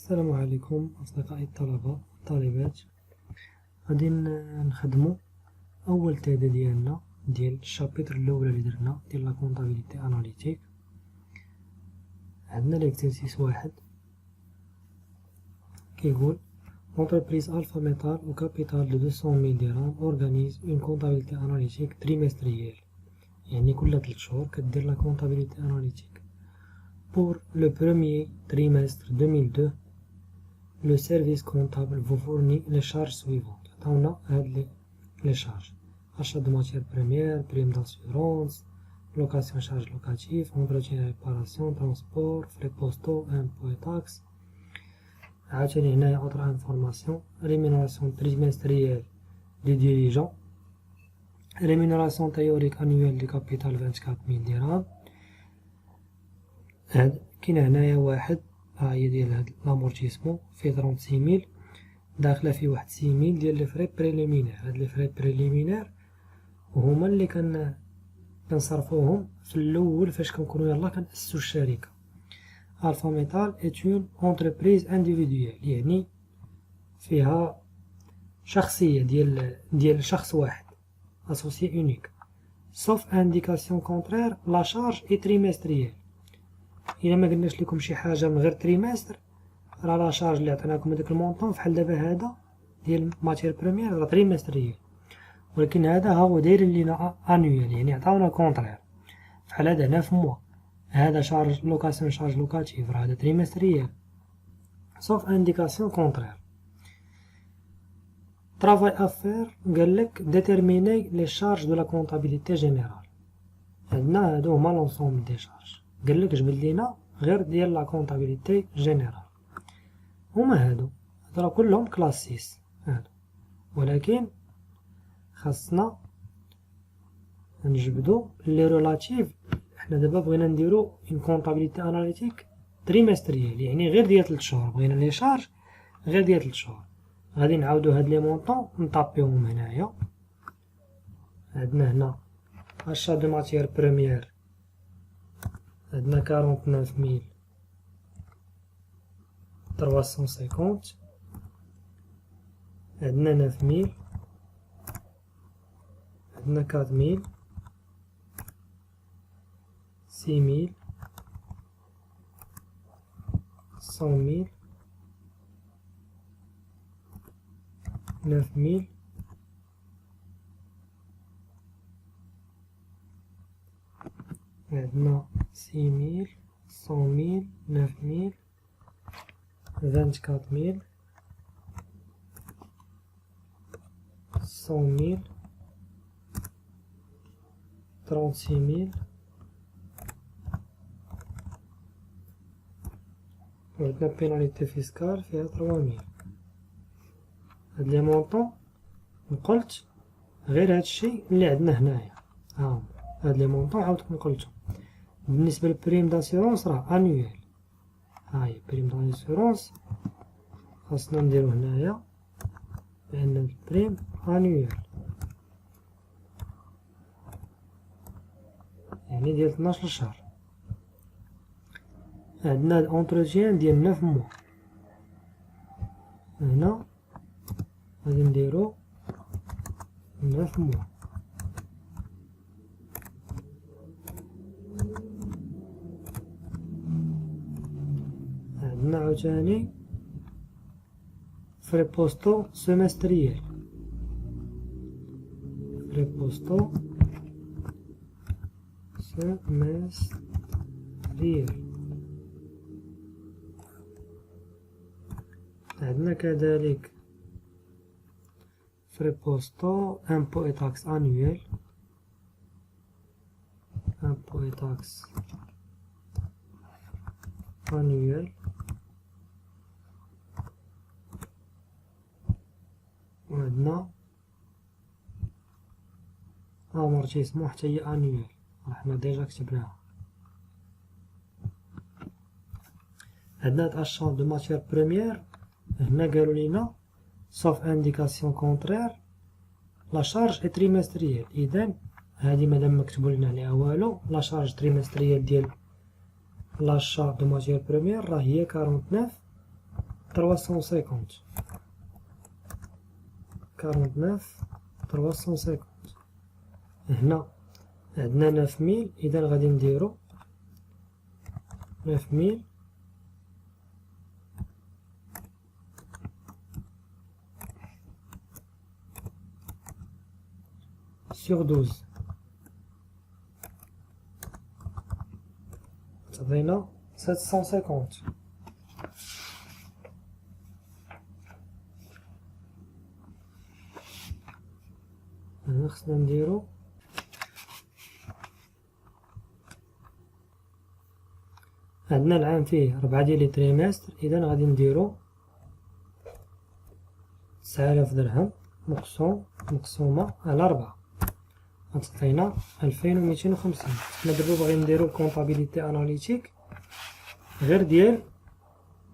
السلام عليكم أصدقائي الطلبة والطالبات. غادي نخدمو أول تادا ديالنا ديال الشابيتر الأولى اللي درنا ديال لا كونطابيليتي أناليتيك. عندنا ليكزارسيس واحد كيقول L'entreprise Alpha Metal au capital de 200 000 dirhams organise une comptabilité analytique trimestrielle. يعني كل 3 شهور كدير لا كونطابيليتي أناليتيك. Pour le premier trimestre 2002, le service comptable vous fournit les charges suivantes. عطاونا هاد les charges. Achat de matières premières, prime d'assurance, location charges locatives, entretien et réparation, transport, frais postaux, impôts et taxes. عاوتاني هنايا autre information, rémunération trimestrielle des dirigeants, rémunération théorique annuelle du capital 24 000 dirhams. كاين هنايا واحد هي ديال هاد لامورتيسمون فيه 36000 داخله فيه واحد 6000 ديال لي فري بريليمينير. هاد لي فري بريليمينير هما اللي كنصرفوهم في الاول فاش كنكونوا يلاه كنأسسوا الشركه. الفا ميتال ايت اون اونتربريز انديفيدويال، يعني فيها شخصيه ديال شخص واحد اسوسي اونيك. سوف انديكاسيون كونترير لا شارج اي تريمستريال. الا ما قلناش لكم شي حاجه من غير تريمستر راه لا شارج اللي عطيناكم هذاك المونطون فحال دابا هذا ديال ماتير بريمير راه تريمستريال، ولكن هذا هو داير لينا انويال، يعني عطاونا كونترير. فحال هذا هنا في موا هذا شارج لوكاسيون شارج لوكاتيف راه هذا تريمستريال. سوف انديكاسيون كونترير. ترافاي افير قال لك ديتيرميني لي شارج دو لا كونطابيليتي جينيرال. عندنا هادو هما لونسومبل دي شارج، قال لك جبد لينا غير ديال لا كونطابيليتي جينيرال. هما هادو راه كلهم كلاس 6 هادو، ولكن خاصنا نجبدو لي ريلاتيف. حنا دابا بغينا نديرو اون كونطابيليتي اناليتيك تريمستريال، يعني غير ديال 3 شهور، بغينا لي شارج غير ديال 3 شهور. غادي نعاودو هاد لي مونطون نطابيوهم هنايا. عندنا هنا achat de matière première عندنا 49350، عندنا 9000، عندنا 4000، 6000، 100000، 9000، عندنا 6000، 100000، 9000، 24000، 100000، 36000، وعندنا بيناليتي فيسكال فيها 3000. هاد لي مونطون نقلت غير هادشي اللي عندنا هنايا. هاد لي مونطون عاودكم قلتهم. بالنسبه للبريم داسيرونس راه انويال. هاهي بريم داسيرونس خاصنا نديرو هنايا بان البريم انويال، يعني ديال 12 شهر. عندنا الانتروتيان ديال 9 موا، هنا غادي نديرو 9 موا. عندنا عاوتاني فري بوستو سيمستريال، فري بوستو سيمستريال. عندنا كذلك فري بوستو امبو اي تاكس انويل، امبو اي تاكس انويل. وعندنا امورتيسمون حتى هي انويل، حنا ديجا كتبناها. عندنا achat دو ماتيير بريمير، هنا قالوا لينا sauf indication contraire لا شارج اي تريمستريال. اذا هادي مادام مكتوب لنا عليها والو، لا شارج تريمستريال ديال لاشا دو ماتيير بروميير راه هي 49 350 350. هنا عندنا 9000 إذا غادي نديرو 9000 sur 12 تعطينا 750. هنا خصنا نديرو عندنا العام فيه 4 ديال لي تريمستر، إذا غادي نديرو 9000 درهم مقسومة على 4 غتعطينا 2250. حنا دابا باغيين نديرو الكونطابيليتي اناليتيك غير ديال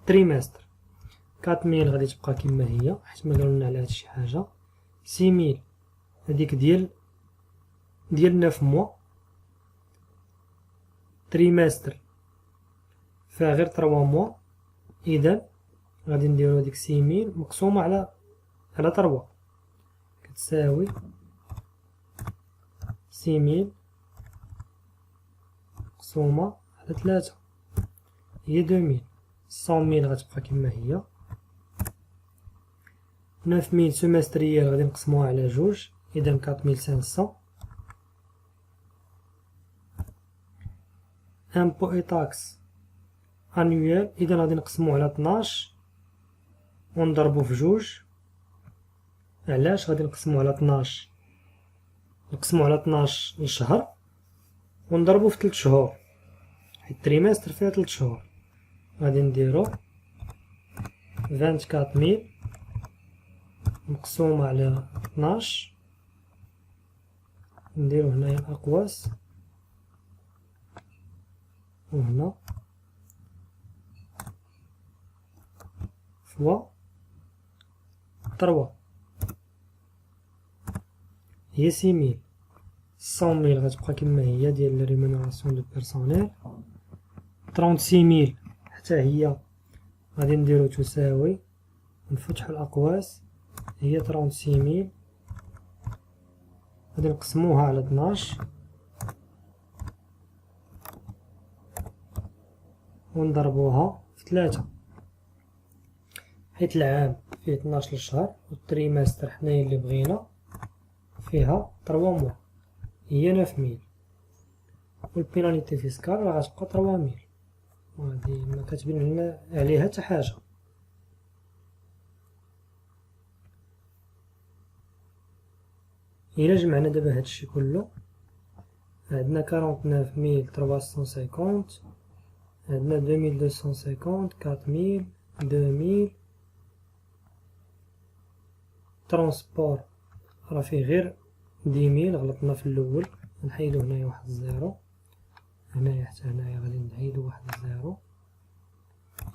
تريمستر. 4000 غادي تبقى كما هي حيت ما قالولنا على هادشي حاجة. 6000 هاديك ديال 9 موا. تريمستر فيها غير 3 موا، إذا غادي نديرو هاديك 6000 مقسومة على 3 كتساوي 6000 مقسومة على 3 هي 2000. 100000 غتبقى كما هي. 9000 سومستريال غادي نقسموها على 2، إذا 4500. امبو اي تاكس انويال إذا غادي نقسموه على 12 ونضربو في 2. علاش غادي نقسموه على 12؟ نقسموه على 12 الشهر ونضربو في 3 شهور، حيت التريمستر فيها 3 شهور. غادي نديرو 24000 مقسومة على 12. نديرو هنايا الأقواس وهنا فوا 3 هي 6000. 100000 غتبقى كما هي ديال ريمونيراسيون دو بيرسونيل. 36000 حتى هي غادي نديرو تساوي، نفتحو الأقواس هي 36000 غادي نقسموها على 12 ونضربوها في 3، حيت العام فيه 12 شهر والتريمستر حنايا اللي بغينا فيها 3 موا هي 9000، والبيناليتي فيسكال راه غتبقى 3000. وهادي ما كتبين لنا عليها حتى حاجة. إلا جمعنا دابا هادشي كله عندنا 49350، عندنا 2250، 4000، 2000. ترونسبور راه فيه غير 10000، غلطنا في الأول، نحيدو هنايا واحد الزيرو، هنايا حتى هنايا غادي نحيدو واحد الزيرو،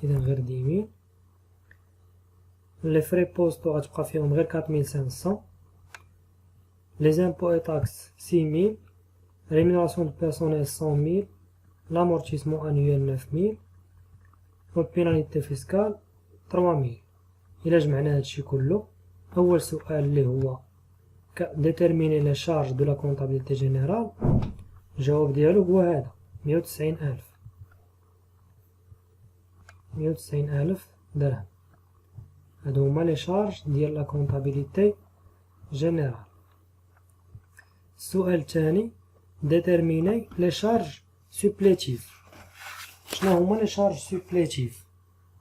إذا غير 10000. لي فري بوستو غتبقى فيهم غير 4500. لي زامبو اي تاكس 6000، ريمونيراسيون دو بيرسونيل 100000، لامورتيسمون انويال 9000، والبيناليتي فيسكال 3000. إلا جمعنا هادشي كله، أول سؤال اللي هو ديتيرميني لي شارج دو لا كونطابيليتي جينيرال، الجواب ديالو هو هذا 190000. 190000 درهم، هادو هما لي شارج ديال لا كونطابيليتي جينيرال. السؤال الثاني ديتيرميني لي شارج سوبليتيف. شنو هما لي شارج سوبليتيف؟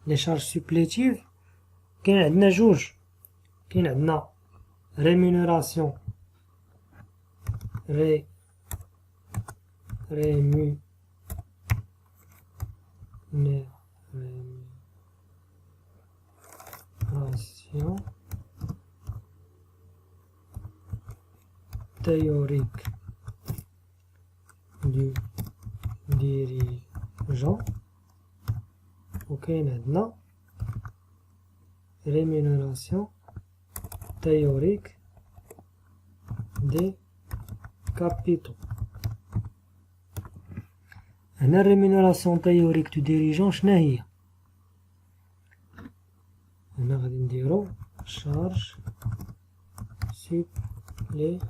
لي شارج سوبليتيف كاين عندنا جوج، كاين عندنا ريمونيراسيون ريمونيراسيون théorique du dirigeant، وكاين عندنا rémunération théorique des capitaux. هنا rémunération théorique du dirigeant شنو هي؟ هنا غادي نديرو شارج سوبليتيف.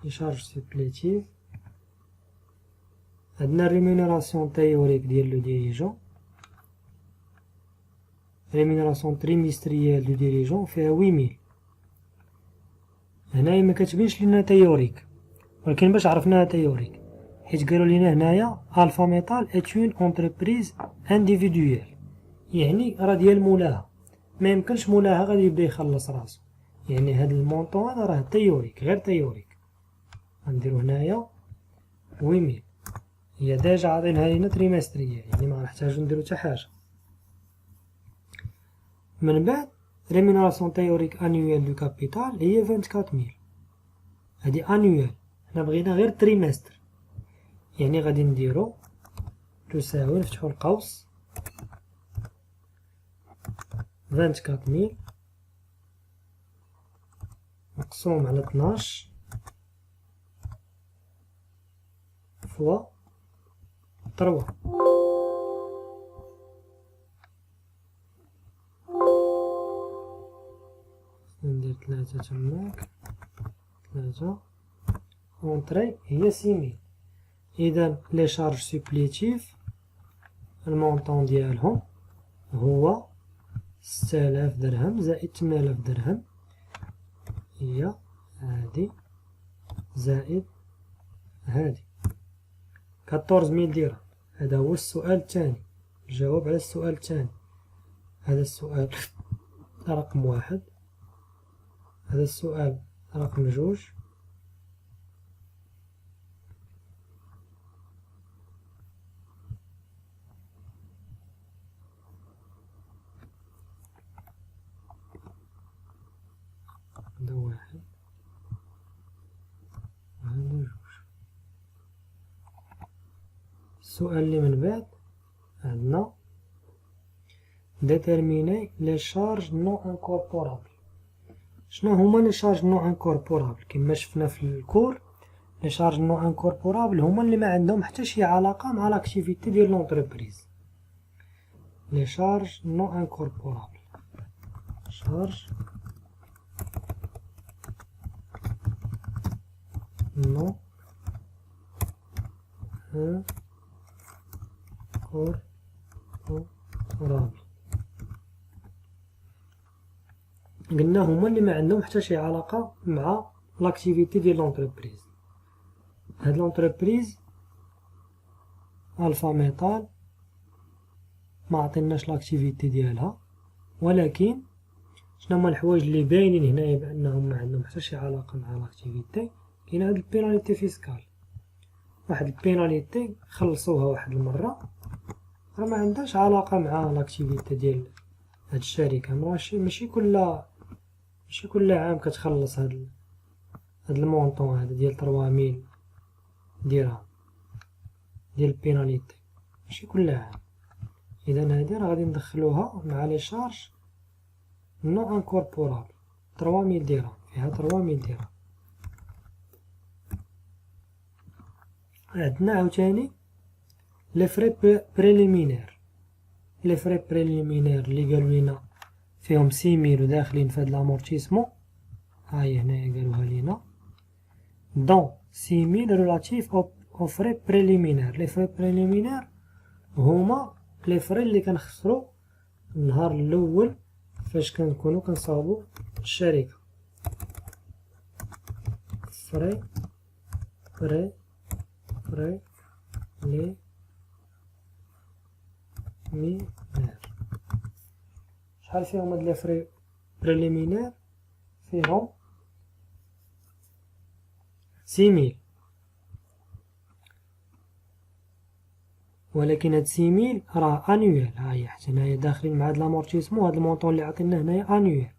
شارج سوبليتيف. عندنا ريمونيراسيون تيوريك ديال لو ديريجون، ريمونيراسيون تريمستريال دو ديريجون فيها 8000. هنايا ما كتبينش لينا تيوريك، ولكن باش عرفناها تيوريك حيت قالوا لينا هنايا الفا ميتال ات اون اونتربريز انديفيدويال، يعني راه ديال مولاها، ما يمكنش مولاها غادي يبدا يخلص راسو، يعني هاد المونطون هذا راه تيوريك، غير تيوريك. غنديرو هنايا 8000، هي ديجا عاطينها لينا تريمستريال، يعني ما نحتاجو نديرو حتى حاجه. من بعد ريمونيراسيون تيوريك انويال دو كابيتال هي 24000، هادي انويال، حنا بغينا غير تريمستر، يعني غادي نديرو تساوي نفتحو القوس 24000 مقسوم على 12 فوا 3. ندير 3 تماك، 3 اونطري هي 6000. اذا لي شارج سوبليتيف المونطون ديالهم هو 6000 درهم زائد 8000 درهم، هي هادي زائد هادي 14000 درهم. هذا هو السؤال الثاني، الجواب على السؤال الثاني. هذا السؤال رقم 1، هذا السؤال رقم 2. هذا 1 وهذا 2. السؤال اللي من بعد عندنا déterminer les charges non incorporables. شنو هما لي شارج نو انكوربورابل؟ كما شفنا في الكور لي شارج نو انكوربورابل هما اللي ما عندهم حتى شي علاقه مع لاكتيفيتي ديال لونتربريز. لي شارج نو انكوربورابل، شارج نو انكوربورابل قلنا هما اللي ما عندهم حتى شي علاقه مع لاكتيفيتي ديال لونتربريز. هاد لونتربريز الفا ميتال ما عطيناش لاكتيفيتي ديالها، ولكن شنو هما الحوايج اللي باينين هنايا بانهم ما عندهم حتى شي علاقه مع لاكتيفيتي؟ كاين هاد البيناليتي فيسكال، واحد البيناليتي خلصوها واحد المره راه ما عندهاش علاقه مع لاكتيفيتي ديال هاد الشركه، ماشي كل عام كتخلص هاد المونطون هذا ديال 3000 درهم ديال البيناليتي، ماشي كل عام. اذا هادي راه غادي ندخلوها مع لي شارج نو انكوربورابل 3000 درهم، فيها 3000 درهم. عندنا عاوتاني لي فري بريليمينير. لي فري بريليمينير اللي قالوا لينا فيهم 6000 وداخلين في هاد لامورتيسمون، هاهي هنايا قالوها لينا دون 6000 ريلاتيف او فري بريليمينير. لي فري بريليمينير هما لي فري اللي كنخسرو النهار الاول فاش كنكونو كنصاوبو الشركه. فري لي مينير، شحال فيهم هاد لي فري بريليمينير؟ فيهم 6000، ولكن هاد 6000 راه انويال. هاهي حتى هنايا داخلين مع هاد لامورتيسمون، هاد المونطون اللي عطينا هنايا انويال،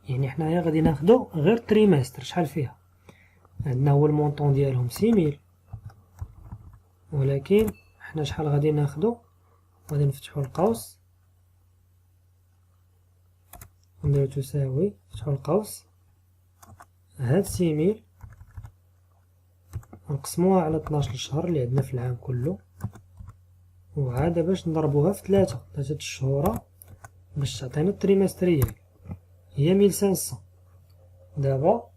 يعني حنايا غادي ناخدو غير تريمستر. شحال فيها؟ عندنا هو المونطون ديالهم 6000، ولكن حنا شحال غادي ناخدو؟ غادي نفتحو القوس ونديرو تساوي، نفتحو القوس، هاد 6000 نقسموها على 12 شهر اللي عندنا في العام كله، وعاد باش نضربوها في 3 الشهور باش تعطينا التريمستريال هي 1500. دابا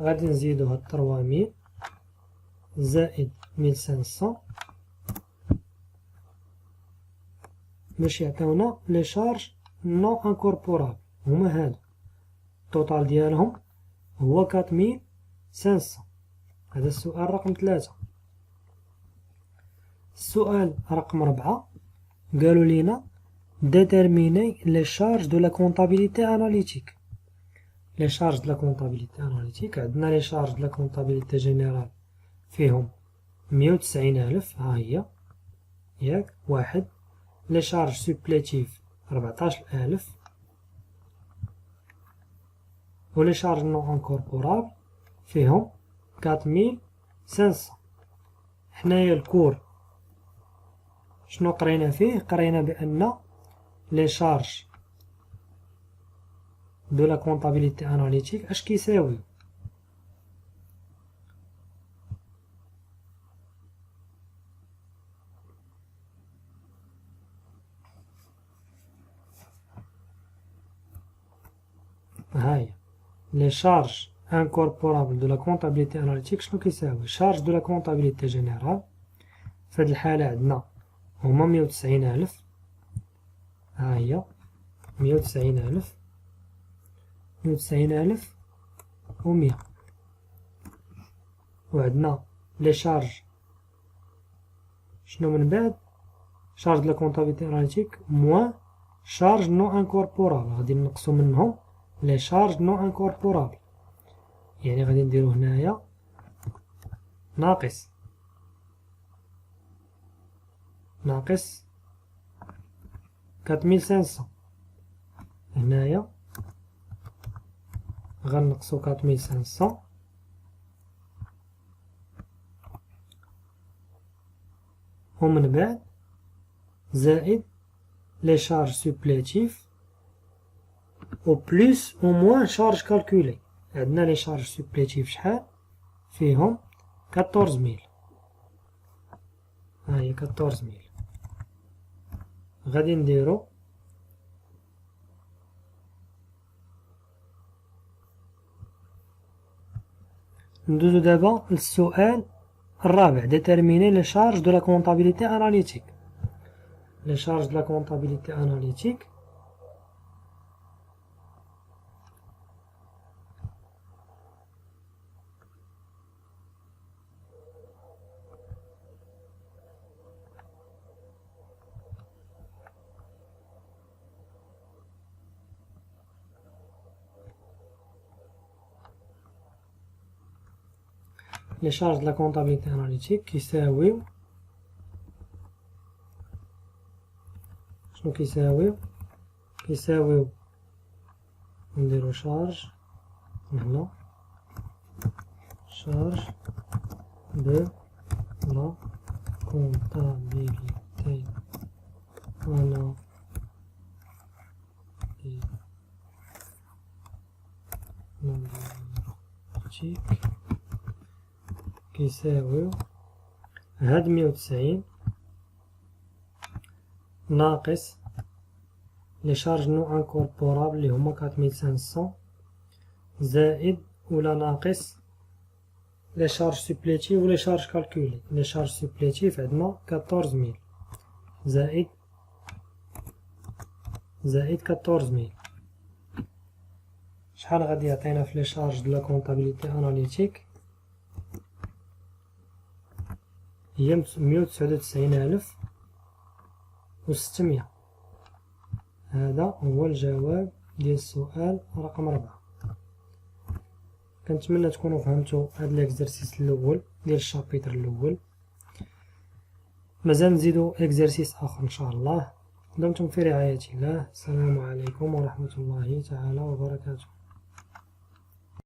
غادي نزيدو هاد 3000 زائد 1500 باش يعطيونا لي شارج نو انكوربورابل، هما هادو التوتال ديالهم هو 4500. هذا السؤال رقم 3. السؤال رقم 4 قالوا لينا déterminer les charges de la comptabilité analytique. les charges de la comptabilité analytique عندنا les charges de la comptabilité générale فيهم 190000 ها هي ياك واحد. les charges supplétives 14000 و les charges non incorporables فيهم 4500. حنايا الكور شنو قرينا فيه؟ قرينا بأن لي شارج دو لا كونطابيليتي اناليتيك اش كيساوي؟ هاي لي شارج انكوربورابل دو لا كونطابيليتي اناليتيك شنو كيساوي؟ شارج دو لا كونطابيليتي جينيرال في هاد الحالة عندنا هما 190000 ها هي 190000 و 100 وعندنا لي شارج شنو من بعد؟ شارج دو لا كونطابيليتي اناليتيك موان شارج نو انكوربورابل، غادي نقصو منهم لي شارج نو انكوربورابل، يعني غادي نديرو هنايا ناقص 4500. هنايا غنقصو 4500 ومن بعد زائد لي شارج سوبليتيف و بلوس او موان شارج كالكولي. عندنا لي شارج سوبليتيف شحال فيهم؟ 14000 ها هي 14000. غادي نديرو ندوزو دابا للسؤال الرابع déterminer les charges de la comptabilité analytique. les charges de la comptabilité analytique les charges de la comptabilité analytique كيساويو شنو كيساويو نديرو شارج هنا شارج de la comptabilité analytique كيساويو هاد 190 ناقص لي شارج نو انكوربورابل اللي هما 4500 زائد ولا ناقص لي شارج سوبليتيف و لي شارج كالكولي. لي شارج سوبليتيف عندنا 14000 زائد 14000 شحال غادي يعطينا في لي شارج دو لا كونطابيليتي اناليتيك؟ هي 199600. هذا هو الجواب ديال السؤال رقم 4. كنتمنى تكونوا فهمتوا هذا الاكزرسيس الاول ديال الشابيتر الاول. مازال نزيدو اكزرسيس اخر ان شاء الله. دمتم في رعاية الله. السلام عليكم ورحمة الله تعالى وبركاته.